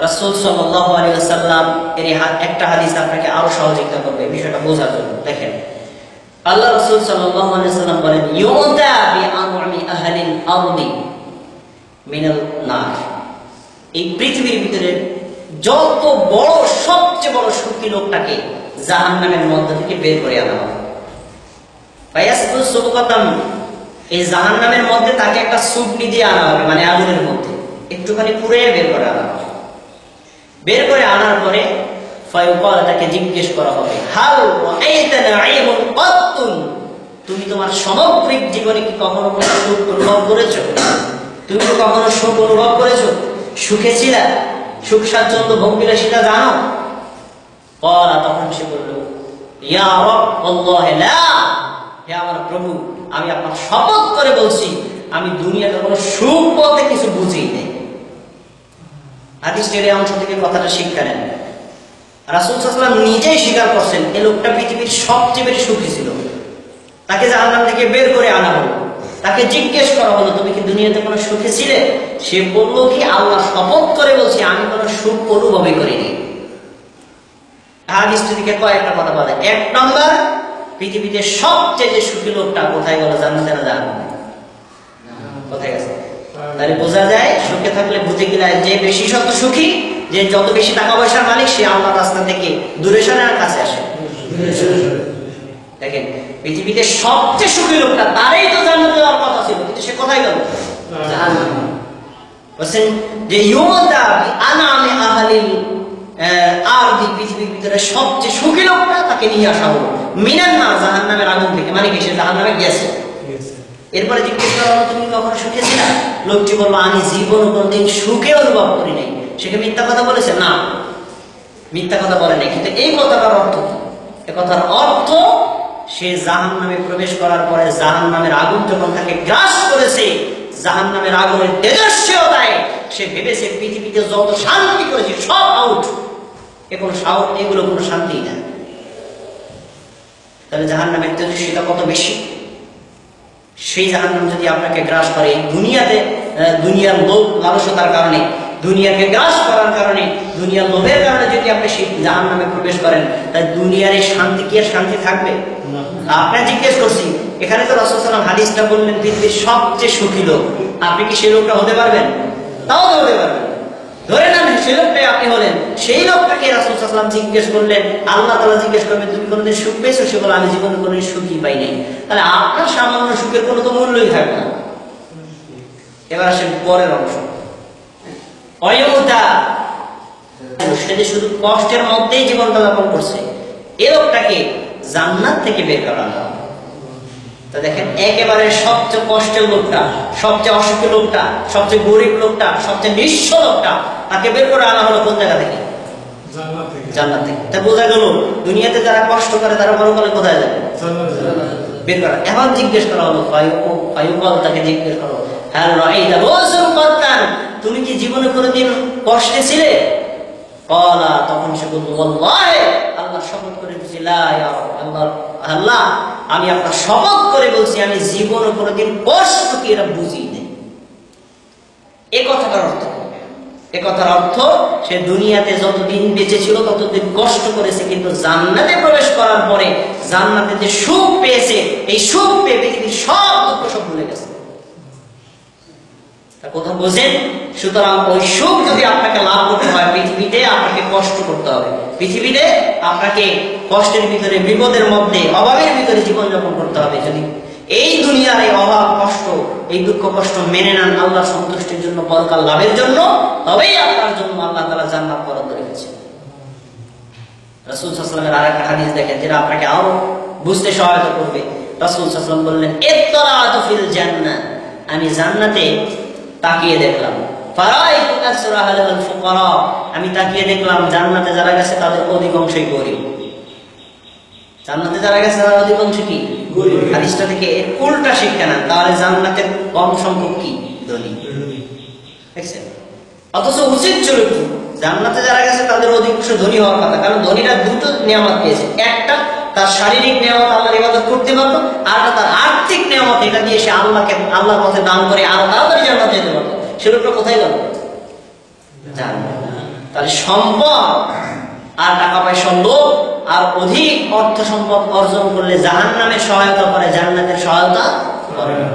রাসূল সাল্লাল্লাহু আলাইহি ওয়াসাল্লাম এর একটা হাদিস আপনাকে আরো সহযোগিতা করবে বিষয়টা বোঝার জন্য। দেখেন, আল্লাহ রাসূল সাল্লাল্লাহু আলাইহি ওয়াসাল্লাম বলেন, ইউদা বিআনউমি আহলিল আরদি মিনাল নার। এই পৃথিবীর ভিতরে যত বড়, সবচেয়ে বড় সুখী লোকটাকে জাহান্নামের মধ্য থেকে বের করে আনা হবে। ফায়াসবু সুবকাতাম, এই জাহান্নামের মধ্যে তাকে একটা সুবনি দিয়ে আনা হবে, মানে আগুনের মধ্যে একটুখানি পুড়ে বের করে আনা হবে। বের করে আনার পরে ফায়ুকাল, তাকে জিজ্ঞেস করা হবে, হাল রাআইতা নাঈমুন কাত্তুন, তুমি তোমার সামগ্রিক জীবনে কি কখনো কোনো সুখ অনুভব করেছো? তুমি কি কখনো সুখ অনুভব করেছো? সুখে ছিলা? সুখ স্বাচ্ছন্দ্য ভোগবিলাসিতা জানো? ক্বালা, তখন সে বলল, ইয়া রাব আল্লাহ লা, হে আমার প্রভু, আমি আপনার শপথ করে বলছি আমি দুনিয়াতে কোনো সুখ বলতে কিছু বুঝিই নাই। হাদিসের এই অংশ থেকে কথাটা শিক্ষা নেন। রাসূল সাল্লাল্লাহু আলাইহি ওয়াসাল্লাম নিজেই স্বীকার করছেন এই লোকটা পৃথিবীর সবচেয়ে বেশি সুখী ছিল। তাকে জাহান্নাম থেকে বের করে আনা হলো, তাকে জিজ্ঞেস করা হলো, তুমি কি দুনিয়াতে কোনো সুখী ছিলে? সে বলল কি, আল্লাহ শপথ করে বলছি আমি কোনো সুখ অনুভবই করিনি। হাদিস থেকে কয়েকটা কথা বলে। এক নম্বর, পৃথিবীতে সবচেয়ে যে সুখী লোকটা কোথায় গেল? জান্নাতে না জাহান্নামে? কোথায় গেছে? তাহলে বোঝা যায় সুখে থাকলে বুঝে গেলে যে বেশি শত সুখী, যে যত বেশি টাকা পয়সার মালিক, সে আল্লাহর রাস্তা থেকে দূরে সরে আর কাছে আসে। দেখেন, পৃথিবীতে সবচেয়ে সুখী লোকটা, তারই তো জান্নাতে যাওয়ার কথা ছিল, কিন্তু সে কোথায় গেল? জাহান্নামে। বলেন যে ইউদা বিআনআমি আহলিল আরদি, পৃথিবীর ভিতরে সবচেয়ে সুখী লোকটা, তাকে নিয়ে আসা হলো মিনান নার, জাহান্নামের আগুন থেকে। মানে কি, সে জাহান্নামে গেছে। এরপরে জিজ্ঞেস করা হলো, তুমি কখনো সুখে ছিলে? লোকটি বললো, আমি জীবনে কোনদিন সুখে অনুভব করি নাই। সে কি মিথ্যা কথা বলেছে? না, মিথ্যা কথা বলে নাই। কিন্তু এই কথাটার অর্থ কি? এ কথার অর্থ, সে জাহান্নামে প্রবেশ করার পরে জাহান্নামের আগুন যখন তাকে গ্রাস করেছে, জাহান্নামের আগুনের তেজস্ক্রিয়তায় সে ভেবেছে পৃথিবীতে যত শান্তি করেছে সব আউট, এগুলো কোনো শান্তি না। তাহলে জাহান্নামের তেজস্ক্রিয়তা কত বেশি? সেই জাহান্নাম যদি আপনাকে গ্রাস করে, দুনিয়াতে দুনিয়ার লোভ লালসতার কারণে, দুনিয়াকে গ্রাস করার কারণে, দুনিয়ার লোভের কারণে যদি আপনি সেই জাহান্নামে প্রবেশ করেন, তাহলে দুনিয়ার এই শান্তি কি আর শান্তি থাকবে? আপনাকে জিজ্ঞেস করছি, এখানে তো রাসূল সাল্লাল্লাহু আলাইহি ওয়াসাল্লাম হাদিসটা বললেন পৃথিবীর সবচেয়ে সুখী লোক, আপনি কি সেই লোকটা হতে পারবেন? তাও তো হতে পারবেন। ধরে নেন সেই লোকটাই আপনি হলেন। সেই লোকটাকে রাসূল সাল্লাল্লাহু আলাইহি ওয়াসাল্লাম জিজ্ঞেস করলেন, আল্লাহ তাআলা জিজ্ঞেস করবেন, তুমি কোনদিন সুখ পেয়েছো? সে বলে, আমি জীবনে কোনদিন সুখই পাই নাই। তাহলে আপনার সামান্য সুখের কোনো তো মূল্যই থাকবে না। এবার আসেন পরের অংশ। অয়ুদা, সে যে শুধু কষ্টের মধ্যেই জীবনটা যাপন করছে, এ লোকটাকে জান্নাত থেকে বের করা হলো। তো দেখেন, একেবারে সবচেয়ে কষ্টের লোকটা, সবচেয়ে অসুখী লোকটা, সবচেয়ে গরিব লোকটা, সবচেয়ে নিঃস্ব লোকটা, তাকে বের করে আনা হলো কোন জায়গা থেকে? জান্নাত থেকে। তা বোঝা গেল দুনিয়াতে যারা কষ্ট করে তারা পরকালে কোথায় যাবে? বের করা। এখন জিজ্ঞেস করা হলো, ফায়ুকাল, তাকে জিজ্ঞেস করো, হাল রাআইতা রাসূল কাত্তান, তুমি কি জীবনে কোনোদিন কষ্টে ছিলে? ক্বালা, তখন সে বলল, ওয়াল্লাহি, আল্লাহ শপথ করে বলছি, লা ইয়া আল্লাহ, আমি আপনার শপথ করে বলছি আমি জীবনে কোনোদিন কষ্ট কি এরা বুঝি নাই। এই কথাটার অর্থ, এ কথার অর্থ, সে দুনিয়াতে যতদিন বেঁচে ছিল ততদিন কষ্ট করেছে, কিন্তু জান্নাতে প্রবেশ করার পরে জান্নাতে যে সুখ পেয়েছে, এই সুখ পেয়ে পৃথিবীর সব দুঃখ সব ভুলে গেছে। কথা বোঝেন? সুতরাং ওই সুখ যদি আপনাকে লাভ করতে হয়, পৃথিবীতে আপনাকে কষ্ট করতে হবে। পৃথিবীতে আপনাকে কষ্টের ভিতরে, বিপদের মধ্যে, অভাবের ভিতরে জীবনযাপন করতে হবে। যদি এই দুনিয়ার এই অভাব, কষ্ট, এই দুঃখ কষ্ট মেনে নেন আল্লাহর সন্তুষ্টির জন্য, পরকাল লাভের জন্য, তবেই আপনার জন্য আল্লাহ তাআলা জান্নাত বরাদ্দ রেখেছেন। রাসূল সাল্লাল্লাহু আলাইহি ওয়াসাল্লামের আরেকটা হাদিস দেখেন, যেটা আপনাকে আরো বুঝতে সহায়তা করবে। রাসূল সাল্লাল্লাহু আলাইহি ওয়াসাল্লাম বললেন, ইত্তালাতু ফিল জান্নাহ, আমি জান্নাতে তাকিয়ে দেখলাম, ফারাইতু আসরাহাল ফুকারা, আমি তাকিয়ে দেখলাম জান্নাতে যারা গেছে তাদের অধিকাংশই গরিব। জান্নাতে যারা গেছে তাদের অধিকাংশ কি? গরিব। হাদিসটা থেকে এর উল্টা শিক্ষা না, তাহলে জান্নাতের কম সংখ্যক কি? ধনী। দেখছেন? অথচ উচিত ছিল কি, জান্নাতে যারা গেছে তাদের অধিকাংশ ধনী হওয়ার কথা, কারণ ধনীরা দুটো নিয়ামত পেয়েছে। একটা তার শারীরিক নিয়ামত, আল্লাহর ইবাদত করতে পারতো, আর তার আর্থিক নিয়ামত, এটা দিয়ে সে আল্লাহর পথে দান করে আরো তাড়াতাড়ি জান্নাতে যেতে পারতো। সে লোকটা কোথায় গেল? জান্নাতে। তাহলে সম্পদ আর টাকা পয়সার লোভ আর অধিক অর্থ সম্পদ অর্জন করলে জাহান্নামের সহায়তা করে, জান্নাতের সহায়তা করে না।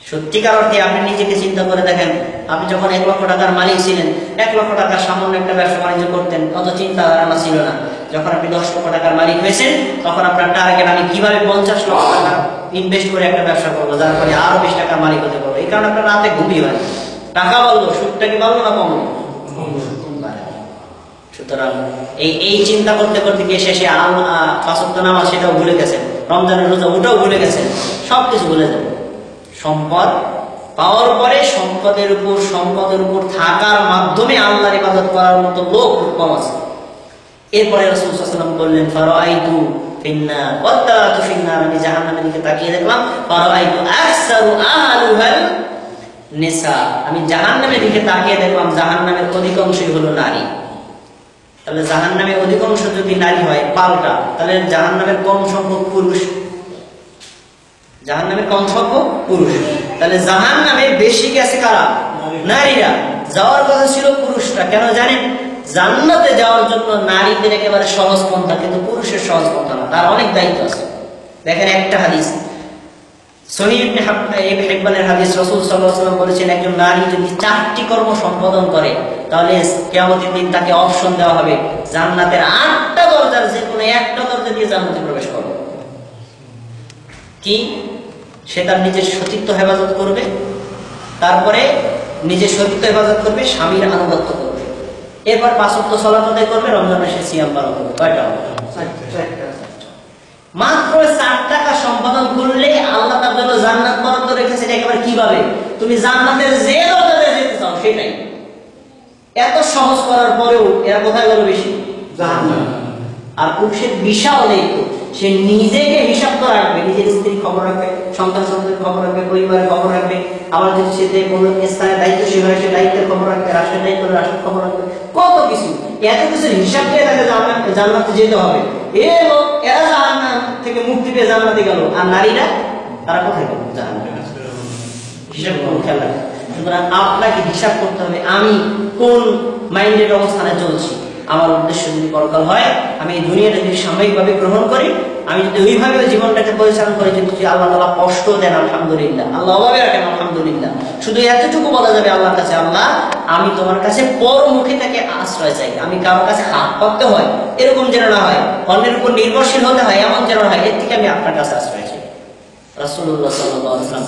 সত্যিকার অর্থে আপনি নিজেকে চিন্তা করে দেখেন, আপনি যখন 1 লক্ষ টাকার মালিক ছিলেন, 1 লক্ষ টাকার সামান্য একটা ব্যবসা বাণিজ্য করতেন, অত চিন্তা ধারণা ছিল না। যখন আপনি 10 লক্ষ টাকার মালিক হয়েছেন, তখন আপনার টার্গেট আমি কিভাবে 50 লক্ষ টাকা ইনভেস্ট করে একটা ব্যবসা করবো, যার ফলে আরো 20 টাকার মালিক হতে পারবো। এই কারণে আপনার রাতে ঘুমিয়ে হয়। টাকা বললো, সুদটা কি বললো না কমলো? সুতরাং এই চিন্তা করতে করতে গিয়ে শেষে 5 ওয়াক্ত নামাজ সেটাও ভুলে গেছেন, রমজানের রোজা ওটাও ভুলে গেছেন, সবকিছু ভুলে যাবেন। সম্পদ পাওয়ার পরে সম্পদের উপর থাকার মাধ্যমে আল্লাহর ইবাদত করার মতো লোক খুব কম আছে। এরপরে রাসূল সাল্লাল্লাহু আলাইহি ওয়াসাল্লাম বললেন, ফারাআইতু ফিন্নার ওয়াত্তারাতু ফিন্নার, আমি জাহান্নামের দিকে তাকিয়ে দেখলাম, ফারাআইতু আকসারু আহলুহাল নিসা, আমি জাহান্নামের দিকে তাকিয়ে দেখলাম জাহান্নামের অধিকাংশই হলো নারী। তাহলে জাহান্নামের অধিকাংশ যদি নারী হয় পাল্টা, তাহলে জাহান্নামের কম সংখ্যক পুরুষ, জাহান্নামের কম সংখ্যক পুরুষ। তাহলে জাহান্নামে বেশি গেছে কারা? নারীরা। যাওয়ার কথা ছিল পুরুষরা। কেন জানেন? জান্নাতে যাওয়ার জন্য নারীদের একেবারে সহজ পন্থা, কিন্তু পুরুষের সহজ পন্থা না, তার অনেক দায়িত্ব আছে। দেখেন একটা হাদিস, সহিহ ইবনে হিব্বানের হাদিস, রাসূল সাল্লাল্লাহু আলাইহি ওয়াসাল্লাম বলেছেন, একজন নারী যদি 4টি কর্ম সম্পাদন করে, তাহলে কিয়ামতের দিন তাকে অপশন দেওয়া হবে জান্নাতের 8টা দরজার যে কোনো একটা দরজা দিয়ে জান্নাতে প্রবেশ করবে। কি? সে তার নিজের সতীত্ব হেফাজত করবে, তারপরে নিজের সতীত্ব হেফাজত করবে, স্বামীর আনুগত্য করবে, এরপর 5 ওয়াক্ত সালাত আদায় করবে, রমজান মাসে সিয়াম পালন করবে। কয়টা? মাত্র 4টা কাজ সম্পাদন করলে আল্লাহ তার জন্য জান্নাত বরাদ্দ রেখেছেন। একেবারে কিভাবে তুমি জান্নাতের যে দরজাতে যেতে চাও সেটাই। এত সহজ করার পরেও এরা কোথায় গেল? বেশি জাহান্নাম। আর পুরুষের বিশাল দায়িত্ব, সে নিজেকে হিসাব করে রাখবে, নিজের স্ত্রীর খবর রাখবে, সন্তান সন্ততির খবর রাখবে, পরিবারের খবর রাখবে, আবার যদি সে কোনো স্থানের দায়িত্বশীল হয় সে দায়িত্বের খবর রাখবে, রাষ্ট্রের দায়িত্ব রাষ্ট্রের খবর রাখবে, কত কিছু। এত কিছুর হিসাব দিয়ে তাকে জান্নাতে যেতে হবে। এরা জাহান্নাম থেকে মুক্তি পেয়ে জান্নাতে গেল, আর নারীরা তারা কোথায় গেল? জাহান্নামে। হিসাব কোন খেয়াল রাখবে। সুতরাং আপনাকে হিসাব করতে হবে, আমি কোন মাইন্ডের অবস্থানে চলছি। আমার উদ্দেশ্য যদি পরকাল হয়, আমি এই দুনিয়াটা যদি সাময়িকভাবে গ্রহণ করি, আমি যদি ওইভাবে জীবনটাকে পরিচালনা করি, যদি আল্লাহ তাআলা কষ্ট দেন আলহামদুলিল্লাহ, আল্লাহ অভাবে রাখেন আলহামদুলিল্লাহ, শুধু এতটুকু বলা যাবে আল্লাহর কাছে, আল্লাহ আমি তোমার কাছে পরমুখী থেকে আশ্রয় চাই। আমি কারোর কাছে হাত পাততে হয় এরকম যেন না হয়, অন্যের উপর নির্ভরশীল হতে হয় এমন যেন না হয়, এর থেকে আমি আপনার কাছে আশ্রয় চাই। রাসূলুল্লাহ সাল্লাল্লাহু আলাইহি ওয়াসাল্লাম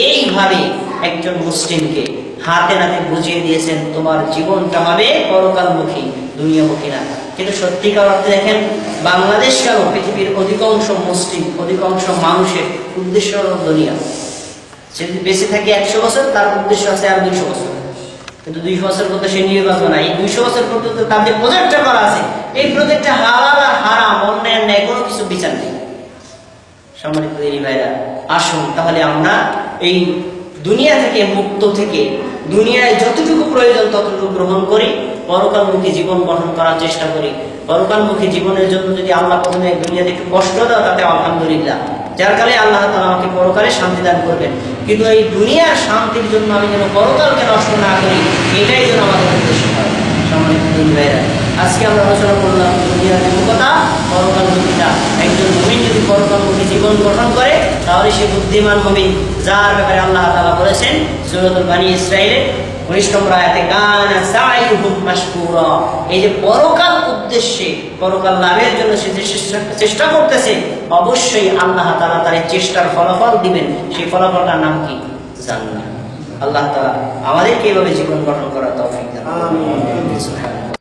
এইভাবে একজন মুসলিমকে হাতে নাতে বুঝিয়ে দিয়েছেন, তোমার জীবনটা হবে পরকালমুখী, দুনিয়ামুখী না। কিন্তু সত্যিকার অর্থে দেখেন, বাংলাদেশ কেন পৃথিবীর অধিকাংশ মুসলিম, অধিকাংশ মানুষের উদ্দেশ্য হল দুনিয়া। যদি বেঁচে থাকে 100 বছর, তার উদ্দেশ্য আছে আর 200 বছর, কিন্তু 200 বছর পর্যন্ত সে নিয়ে বাঁচবে না। এই 200 বছর পর্যন্ত তার যে প্রজেক্টটা করা আছে, এই প্রজেক্টটা হালাল আর হারাম, অন্যায় ন্যায় কোনো কিছু বিচার নেই। সম্মানিত দিনী ভাইরা, আসুন তাহলে আমরা এই দুনিয়া থেকে মুক্ত থেকে দুনিয়ায় যতটুকু প্রয়োজন ততটুকু গ্রহণ করি, পরকালমুখী জীবন গঠন করার চেষ্টা করি। পরকালমুখী জীবনের জন্য যদি আল্লাহ প্রথমে দুনিয়াতে একটু কষ্ট দেয়, তাতে আলহামদুলিল্লাহ, যার কালে আল্লাহ তাআলা আমাকে পরকালে শান্তি দান করবেন। কিন্তু এই দুনিয়ার শান্তির জন্য আমি যেন পরকালকে নষ্ট না করি, এটাই যেন আমাদের উদ্দেশ্য হয়। সম্মানিত দিনী ভাইরা, আজকে আমরা আলোচনা করলাম দুনিয়ার বিমুখতা, পরকালমুখীতা। একজন মুমিন যদি পরকালমুখী জীবন গঠন করে, তাহলে সে বুদ্ধিমান হবে, যার ব্যাপারে আল্লাহ তাআলা বলেছেন সূরাতুল বনী ইসরাঈলের 19 নম্বর আয়াতে, কানা সাইয়ুহুম মাশকুরা। এই যে পরকাল উদ্দেশ্যে, পরকাল লাভের জন্য সে যে চেষ্টা করতেছে, অবশ্যই আল্লাহ তাআলা তার চেষ্টার ফলাফল দিবেন। সেই ফলাফলটার নাম কি? জান্নাত। আল্লাহ তাআলা আমাদেরকে এইভাবে জীবন গঠন করার তৌফিক দান করুন। আমিন।